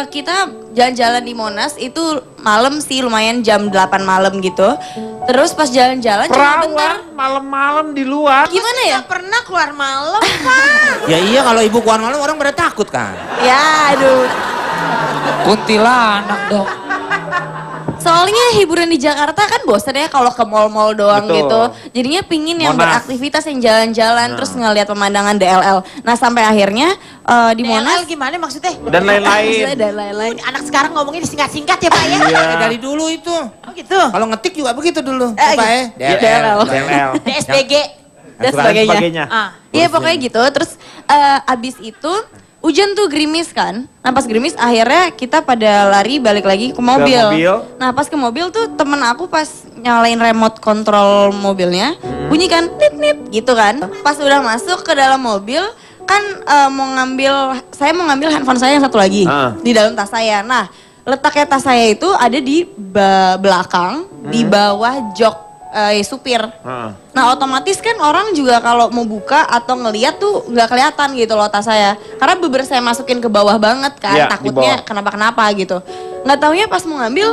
kita jalan-jalan di Monas itu malam sih, lumayan jam 8 malam gitu. Terus pas jalan-jalan cuma bentar. Perawan malam-malam di luar. Gimana ya? Nggak pernah keluar malam, Pak. Ya iya kalau ibu keluar malam orang pada takut kan. Ya aduh. Kuntilanak dong. Soalnya hiburan di Jakarta kan bosan ya kalau ke mall-mall doang Betul. gitu. Jadinya pingin yang Monas. beraktivitas, yang jalan-jalan, terus ngeliat pemandangan DLL. Nah sampai akhirnya di Monas. DLL gimana maksudnya? Dan lain-lain. Dan lain-lain. Anak sekarang ngomongnya disingkat-singkat ya Pak ya? Iya. Dari dulu itu. Oh gitu. Kalau ngetik juga begitu dulu. Pak ya. DLL. DLL. DSBG. Dan sebagainya. sebagainya. Ah. Iya pokoknya gitu. Terus abis itu hujan tuh gerimis kan. Nah pas gerimis akhirnya kita pada lari balik lagi ke mobil. mobil. Nah pas ke mobil tuh temen aku pas nyalain remote kontrol mobilnya bunyi kan nit gitu kan. Pas udah masuk ke dalam mobil kan saya mau ngambil handphone saya yang satu lagi di dalam tas saya. Nah letaknya tas saya itu ada di belakang di bawah jok supir. Nah otomatis kan orang juga kalau mau buka atau ngeliat tuh nggak kelihatan gitu loh tas saya. Karena beber saya masukin ke bawah banget kan, Iya, takutnya di bawah. kenapa-kenapa gitu. Nggak taunya pas mau ngambil,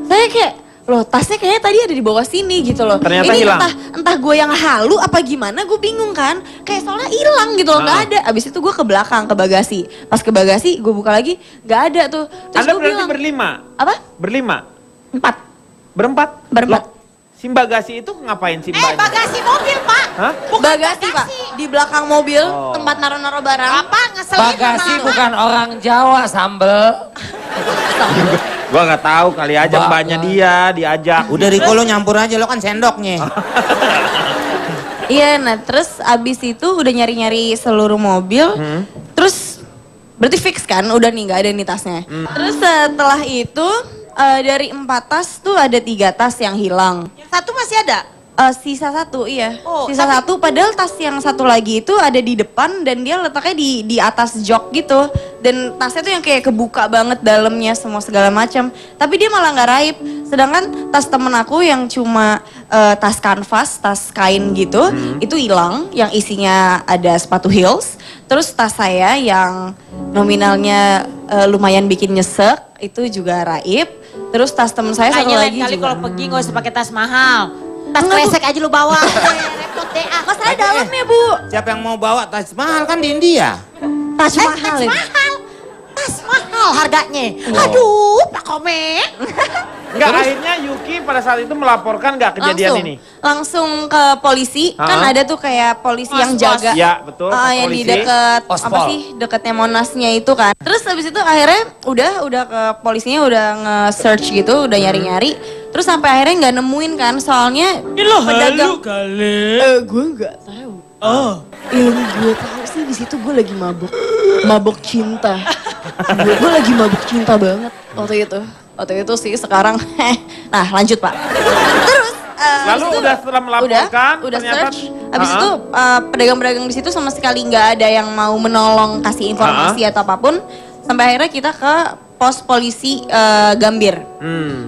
saya kayak loh tasnya kayaknya tadi ada di bawah sini gitu loh. Ternyata ini hilang. entah gue yang halu apa gimana, gue bingung kan. Kayak soalnya hilang gitu loh, nggak ada. Abis itu gue ke belakang, ke bagasi. Pas ke bagasi gue buka lagi, nggak ada tuh. Terus Anda gue berarti bilang, berlima? apa? Berlima? 4. Berempat? Berempat. Loh, si bagasi itu ngapain si mbaknya? Bagasi mobil, Pak. Hah? Bagasi pak, di belakang mobil, tempat naro-naro barang. Apa ngeselin Bagasi sama- bukan orang Jawa, sambel. Gua nggak tahu, kali aja Mbak. mbaknya dia diajak. Udah Riko lo nyampur aja, lo kan sendoknya. Iya, nah terus abis itu udah nyari-nyari seluruh mobil, terus berarti fix kan, udah nih nggak ada nih tasnya. Terus setelah itu dari 4 tas tuh ada 3 tas yang hilang. Yang satu masih ada? Sisa 1, iya. Oh, Sisa tapi- 1, padahal tas yang satu lagi itu ada di depan dan dia letaknya di atas jok gitu. Dan tasnya tuh yang kayak kebuka banget dalamnya semua segala macam. Tapi dia malah nggak raib. Sedangkan tas temen aku yang cuma tas kanvas, tas kain gitu, itu hilang. Yang isinya ada sepatu heels. Terus tas saya yang nominalnya lumayan bikin nyesek, itu juga raib. Terus tas temen saya satu Kayaknya lain lagi kali juga. kalau pergi gak usah pakai tas mahal. Tas Enggak, Bu. kresek aja lu bawa. Repot deh. Masalah dalamnya bu. Siapa yang mau bawa tas mahal kan di India? Tas mahal Tas itu. mahal. Tas mahal harganya. Aduh, Pak Komeng. Enggak, akhirnya Yuki pada saat itu melaporkan nggak kejadian ini? Langsung ke polisi, kan Ah. ada tuh kayak polisi Pos, yang pos. jaga. Ya, betul, pos Yang di polisi. deket, Pospol. apa sih, deketnya Monasnya itu kan. Terus habis itu akhirnya udah ke polisinya udah nge-search gitu, udah nyari-nyari. Terus sampai akhirnya nggak nemuin kan, soalnya pedagang. kali. Gue nggak tahu. Oh. Yang gue tahu sih di situ gue lagi mabok cinta. gue lagi mabok cinta banget waktu itu sih. Sekarang nah lanjut pak. Terus Lalu habis itu udah setelah melaporkan, udah ternyata- search. Habis itu pedagang-pedagang di situ sama sekali nggak ada yang mau menolong kasih informasi atau apapun. Sampai akhirnya kita ke pos polisi Gambir.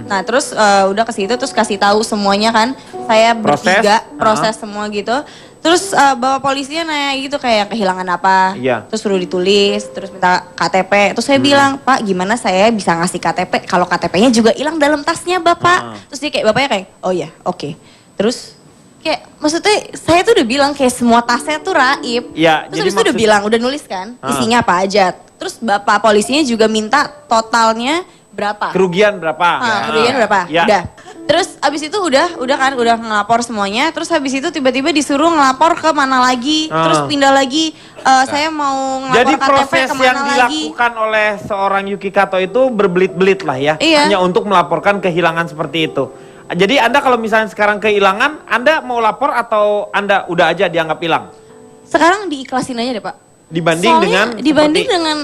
Nah terus udah ke situ terus kasih tahu semuanya kan. Saya Proses. bertiga proses semua gitu. Terus bawa polisinya nanya gitu kayak kehilangan apa. Iya. Terus suruh ditulis, terus minta KTP. Terus saya bilang, "Pak, gimana saya bisa ngasih KTP kalau KTP-nya juga hilang dalam tasnya, Bapak?" Terus dia kayak bapaknya kayak, "Oh ya, oke." Terus kayak maksudnya saya tuh udah bilang kayak semua tasnya tuh raib. Iya, Terus jadi habis itu udah maksud- bilang, udah nulis kan isinya apa aja. Terus bapak polisinya juga minta totalnya berapa. Kerugian berapa? Kerugian berapa? Ya. Udah. Terus abis itu udah kan udah ngelapor semuanya. Terus habis itu tiba-tiba disuruh ngelapor ke mana lagi. Terus pindah lagi. Saya mau ngelapor Jadi KTP proses kemana yang lagi. dilakukan oleh seorang Yuki Kato itu berbelit-belit lah ya. Iya. Hanya untuk melaporkan kehilangan seperti itu. Jadi Anda kalau misalnya sekarang kehilangan, Anda mau lapor atau Anda udah aja dianggap hilang? Sekarang diiklasin aja deh Pak. Dibanding Soalnya dengan dibanding seperti- dengan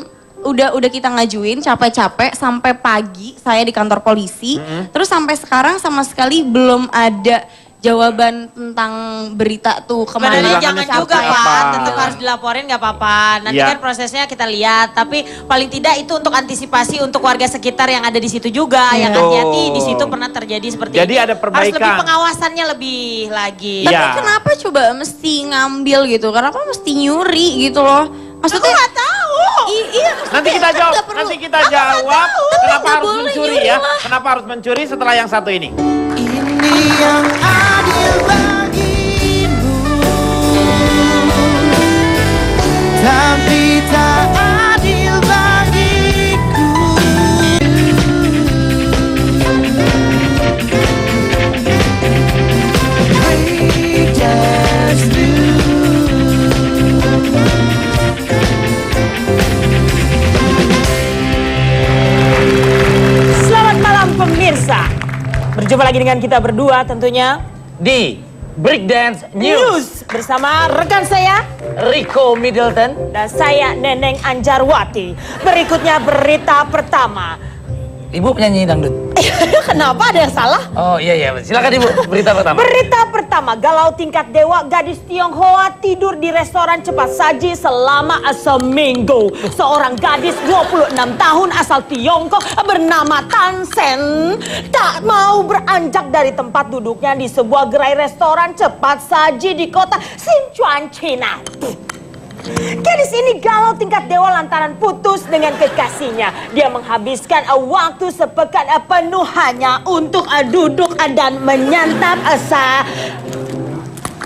udah kita ngajuin capek-capek sampai pagi saya di kantor polisi. Terus sampai sekarang sama sekali belum ada jawaban tentang berita tuh kemana. Sebenarnya Kehilangannya jangan juga seperti Pak, apa? tetap harus dilaporin nggak apa-apa. Nanti Iya. kan prosesnya kita lihat, tapi paling tidak itu untuk antisipasi untuk warga sekitar yang ada di situ juga, yang Betul. hati-hati di situ pernah terjadi seperti Jadi ini. ada Harus perbaikan. lebih pengawasannya lebih lagi. Tapi Iya. kenapa coba mesti ngambil gitu? Kenapa mesti nyuri gitu loh? Maksudnya nggak tahu. Iya, maksudnya Nanti kita kan jawab, nggak perlu- nanti kita Aku nggak jawab tahu. kenapa Nggak harus boleh mencuri nyuri ya. lah. Kenapa harus mencuri setelah yang satu ini. Ini yang adil bagimu, tapi tak adil bagiku. We just Selamat malam pemirsa. Berjumpa lagi dengan kita berdua tentunya Di Breakdance News bersama rekan saya Rico Middleton. dan saya Neneng Anjarwati. Berikutnya berita pertama. Ibu penyanyi dangdut. Kenapa ada yang salah? Oh iya, silakan Ibu, berita pertama. Berita pertama, galau tingkat dewa gadis Tionghoa tidur di restoran cepat saji selama seminggu. Seorang gadis 26 tahun asal Tiongkok bernama Tan Sen tak mau beranjak dari tempat duduknya di sebuah gerai restoran cepat saji di kota Sichuan, China. Gadis ini galau tingkat dewa lantaran putus dengan kekasihnya. Dia menghabiskan waktu sepekan penuh hanya untuk duduk dan menyantap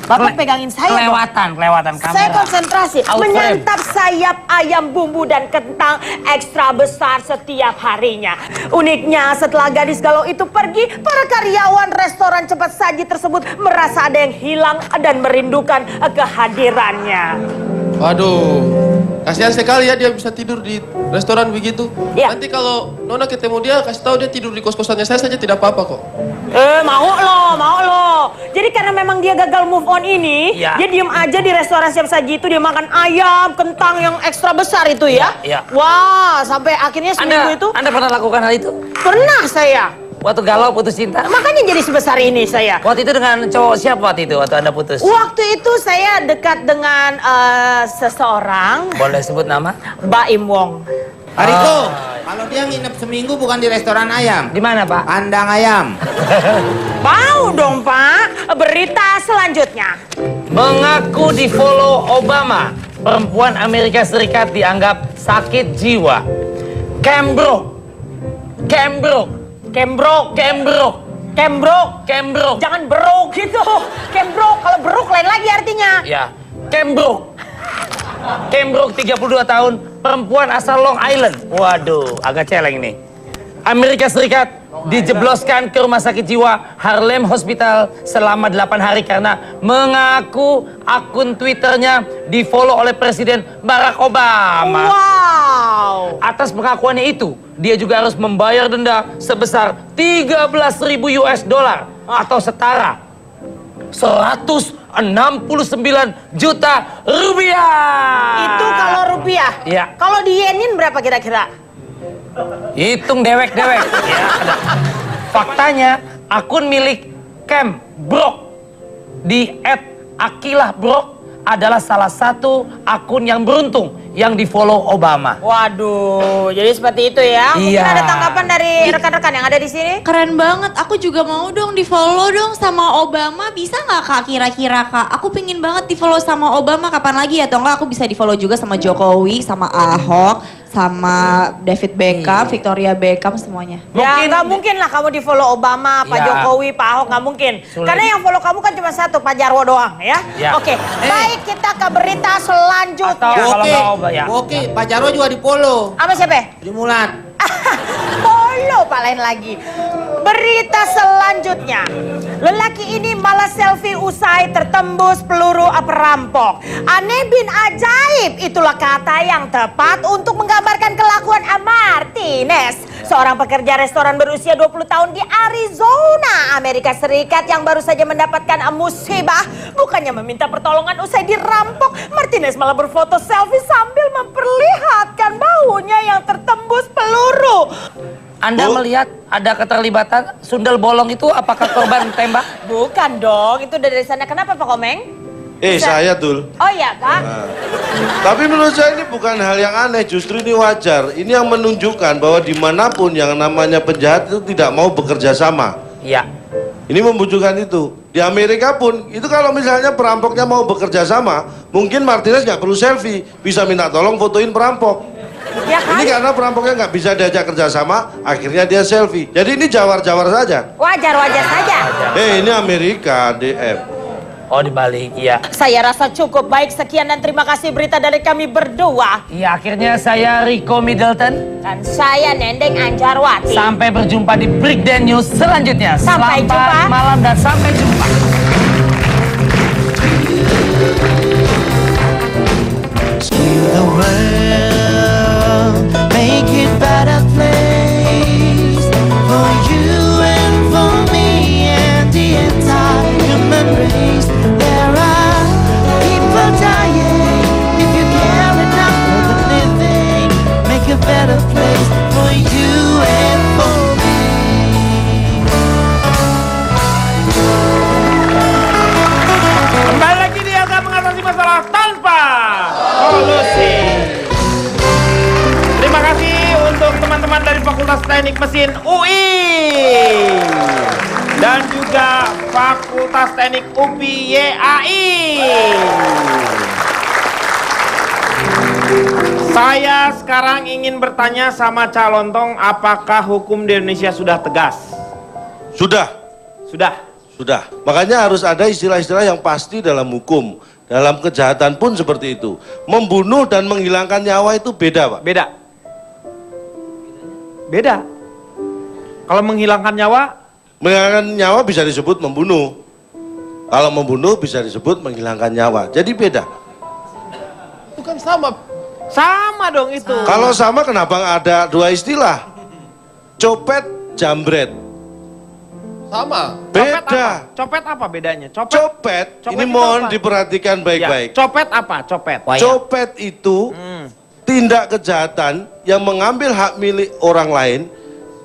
Bapak pegangin saya dong. Kelewatan kamera. Saya konsentrasi. Out Menyantap sayap ayam bumbu dan kentang ekstra besar setiap harinya. Uniknya setelah gadis galau itu pergi, para karyawan restoran cepat saji tersebut merasa ada yang hilang dan merindukan kehadirannya. Waduh, kasihan sekali ya dia bisa tidur di restoran begitu. Iya. Nanti kalau Nona ketemu dia, kasih tahu dia tidur di kos-kosannya saya saja tidak apa-apa kok. Mau loh. Jadi karena memang dia gagal move on ini, Iya. dia diem aja di restoran siap saji itu, dia makan ayam, kentang yang ekstra besar itu ya. Iya. Wah, sampai akhirnya seminggu itu. Anda pernah lakukan hal itu? Pernah saya. Waktu galau putus cinta? Makanya jadi sebesar ini saya. Waktu itu dengan cowok siapa waktu itu waktu Anda putus? Waktu itu saya dekat dengan seseorang, Boleh sebut nama? Baim Wong. Pak Riko, kalau dia nginep seminggu bukan di restoran ayam. Di mana, Pak? Kandang ayam. Mau dong Pak, berita selanjutnya. Mengaku di follow Obama, perempuan Amerika Serikat dianggap sakit jiwa. Cambro. Jangan bro gitu. Kembro, kalau bro lain lagi artinya. Ya, Cambro 32 tahun, perempuan asal Long Island. Waduh, agak celeng nih. Amerika Serikat dijebloskan ke rumah sakit jiwa Harlem Hospital selama 8 hari karena mengaku akun Twitternya di-follow oleh Presiden Barack Obama. Wow. Atas pengakuannya itu, dia juga harus membayar denda sebesar 13.000 US dollar atau setara 169 juta rupiah. Itu kalau rupiah. Iya. Kalau di yenin berapa kira-kira? Hitung dewek-dewek. Ya, ada. Faktanya, akun milik Cambro di @akilahbro adalah salah satu akun yang beruntung yang di-follow Obama. Waduh, jadi seperti itu ya. Mungkin Iya. ada tanggapan dari rekan-rekan yang ada di sini? Keren banget, aku juga mau dong di follow dong sama Obama. Bisa nggak Kak kira-kira Kak? Aku pingin banget di follow sama Obama, kapan lagi ya? Atau enggak aku bisa di follow juga sama Jokowi, sama Ahok, sama David Beckham, Victoria Beckham, semuanya. Ya nggak mungkin lah kamu di follow Obama, Pak Ya. Jokowi, Pak Ahok, nggak mungkin. Sulit. Karena yang follow kamu kan cuma satu, Pak Jarwo doang ya. Ya. Oke, baik kita ke berita selanjutnya. Atau kalau nggak Obama ya. Oke, Pak Jarwo juga di follow. Apa siapa? Di Mulat. Follow Pak lain lagi. Berita selanjutnya. Lelaki ini malah selfie usai tertembus peluru perampok. Aneh bin ajaib, itulah kata yang tepat untuk menggambarkan kelakuan Martinez. Seorang pekerja restoran berusia 20 tahun di Arizona, Amerika Serikat yang baru saja mendapatkan musibah. Bukannya meminta pertolongan usai dirampok, Martinez malah berfoto selfie sambil memperlihatkan bahunya yang tertembus peluru. Anda melihat ada keterlibatan sundel bolong itu apakah korban tembak? Bukan dong, itu dari sana. Kenapa Pak Komeng? Saya Dul. Oh iya Kak. Nah, tapi menurut saya ini bukan hal yang aneh, justru ini wajar. Ini yang menunjukkan bahwa dimanapun yang namanya penjahat itu tidak mau bekerja sama. Iya. Ini membuktikan itu. Di Amerika pun, itu kalau misalnya perampoknya mau bekerja sama, mungkin Martinez nggak perlu selfie, bisa minta tolong fotoin perampok. Ya kan? Ini karena perampoknya nggak bisa diajak kerja sama, akhirnya dia selfie. Jadi ini jawar-jawar saja. Wajar-wajar saja. Ini Amerika, DM. Oh dibalik, iya. Saya rasa cukup baik. Sekian dan terima kasih berita dari kami berdua. Iya, akhirnya saya Rico Middleton. Dan saya Nendeng Anjarwati. Sampai berjumpa di Breakdown News selanjutnya. Sampai Selamat jumpa. malam dan sampai jumpa. Heal the world, make it better place for you and for me and the entire human race. There are people dying. If you care enough for the living, make a better place for you and for me. Kembali lagi di Akan Mengatasi Masalah Tanpa Solusi. Terima kasih untuk teman-teman dari Fakultas Teknik Mesin UI dan juga Fakultas Teknik UPI YAI. Saya sekarang ingin bertanya sama Calontong, apakah hukum di Indonesia sudah tegas? Sudah. Sudah. Makanya harus ada istilah-istilah yang pasti dalam hukum. Dalam kejahatan pun seperti itu. Membunuh dan menghilangkan nyawa itu beda, Pak. Beda. Kalau menghilangkan nyawa bisa disebut membunuh. Kalau membunuh bisa disebut menghilangkan nyawa. Jadi beda. Bukan sama. Sama dong itu. Kalau sama kenapa ada dua istilah? Copet, jambret. Sama. Beda. Copet apa bedanya? Copet ini itu mohon apa? diperhatikan baik-baik. Ya, copet apa? Copet itu tindak kejahatan yang mengambil hak milik orang lain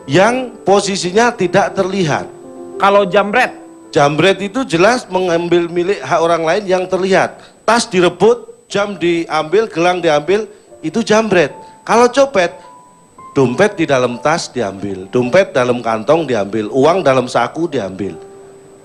yang posisinya tidak terlihat. Kalau jambret? Jambret itu jelas mengambil milik hak orang lain yang terlihat. Tas direbut, jam diambil, gelang diambil, itu jambret. Kalau copet, dompet di dalam tas diambil, dompet dalam kantong diambil, uang dalam saku diambil.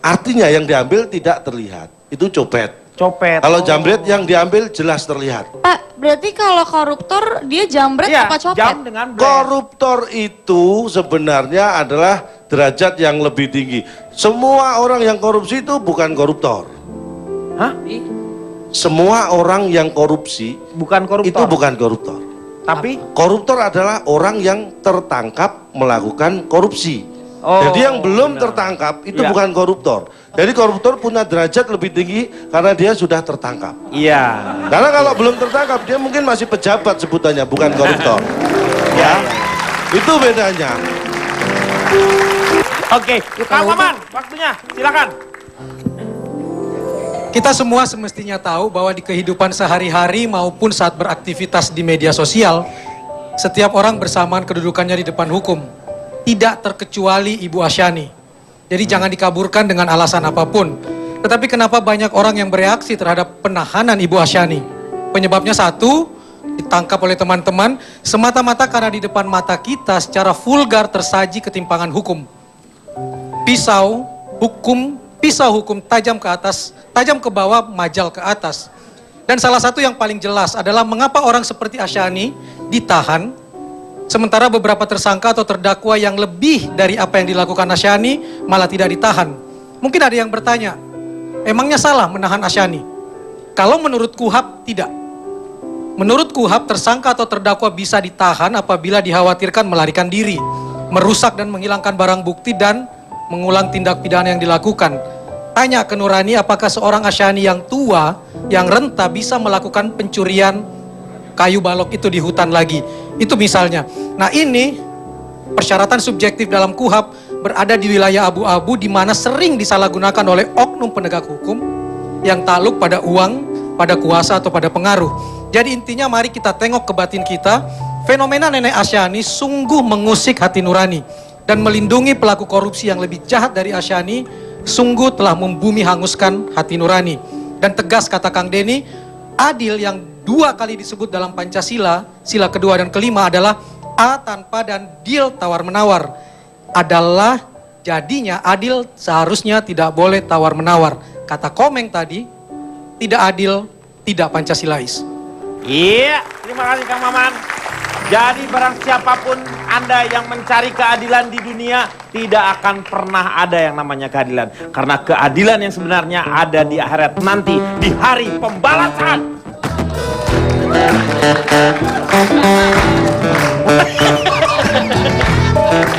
Artinya yang diambil tidak terlihat, itu copet. Kalau jambret yang diambil jelas terlihat. Pak, berarti kalau koruptor dia jambret apa copet? Jam dengan bret. Koruptor itu sebenarnya adalah derajat yang lebih tinggi. Semua orang yang korupsi itu bukan koruptor. Hah? Semua orang yang korupsi bukan koruptor. Itu bukan koruptor. Tapi koruptor adalah orang yang tertangkap melakukan korupsi. Jadi yang belum tertangkap itu bukan koruptor. Jadi koruptor punya derajat lebih tinggi karena dia sudah tertangkap. Iya. Karena kalau belum tertangkap dia mungkin masih pejabat sebutannya, bukan koruptor. Ya. Itu bedanya. Oke, Kang Maman, waktunya silakan. Kita semua semestinya tahu bahwa di kehidupan sehari-hari maupun saat beraktivitas di media sosial, setiap orang bersamaan kedudukannya di depan hukum. Tidak terkecuali Ibu Asyani. Jadi jangan dikaburkan dengan alasan apapun. Tetapi kenapa banyak orang yang bereaksi terhadap penahanan Ibu Asyani? Penyebabnya satu, ditangkap oleh teman-teman semata-mata karena di depan mata kita secara vulgar tersaji ketimpangan hukum. Pisau hukum tajam ke atas, tajam ke bawah, majal ke atas. Dan salah satu yang paling jelas adalah mengapa orang seperti Asyani ditahan, sementara beberapa tersangka atau terdakwa yang lebih dari apa yang dilakukan Asyani malah tidak ditahan. Mungkin ada yang bertanya, emangnya salah menahan Asyani? Kalau menurut KUHAP, tidak. Menurut KUHAP, tersangka atau terdakwa bisa ditahan apabila dikhawatirkan melarikan diri, merusak dan menghilangkan barang bukti, dan mengulang tindak pidana yang dilakukan. Tanya ke Nurani, apakah seorang Asyani yang tua, yang renta bisa melakukan pencurian kayu balok itu di hutan lagi? Itu misalnya. Nah ini persyaratan subjektif dalam KUHAP berada di wilayah abu-abu di mana sering disalahgunakan oleh oknum penegak hukum yang takluk pada uang, pada kuasa atau pada pengaruh. Jadi intinya mari kita tengok ke batin kita. Fenomena Nenek Asyani sungguh mengusik hati Nurani. Dan melindungi pelaku korupsi yang lebih jahat dari Asyani sungguh telah membumi hanguskan hati Nurani. Dan tegas kata Kang Denny, adil yang 2 kali disebut dalam Pancasila, sila kedua dan kelima adalah A tanpa dan deal tawar-menawar. Adalah jadinya adil seharusnya tidak boleh tawar-menawar. Kata Komeng tadi, tidak adil, tidak Pancasilais. Iya, terima kasih Kang Maman. Jadi barang siapapun Anda yang mencari keadilan di dunia, tidak akan pernah ada yang namanya keadilan. Karena keadilan yang sebenarnya ada di akhirat nanti, di hari pembalasan.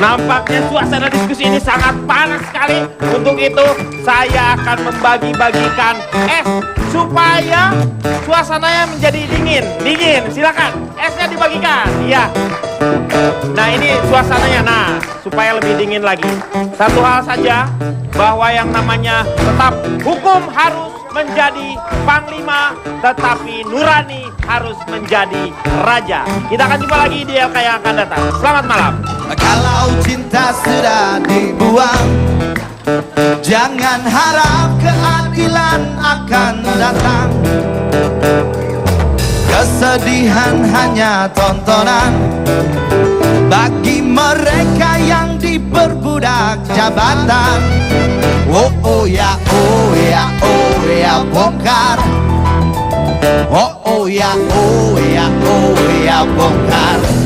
Nampaknya suasana diskusi ini sangat panas sekali. Untuk itu saya akan membagi-bagikan es supaya suasananya menjadi dingin. Dingin, silakan. Esnya dibagikan. Iya. Nah ini suasananya. Nah, supaya lebih dingin lagi. Satu hal saja, bahwa yang namanya tetap hukum harus menjadi panglima, tetapi nurani harus menjadi raja. Kita akan jumpa lagi di LK yang akan datang. Selamat malam. Kalau cinta sudah dibuang, jangan harap keadilan akan datang. Kesedihan hanya tontonan bagi mereka yang diperbudak jabatan. Oh oh ya, oh ya, oh ya, bongkar. Oh oh ya, oh ya, oh ya. saya bongkar.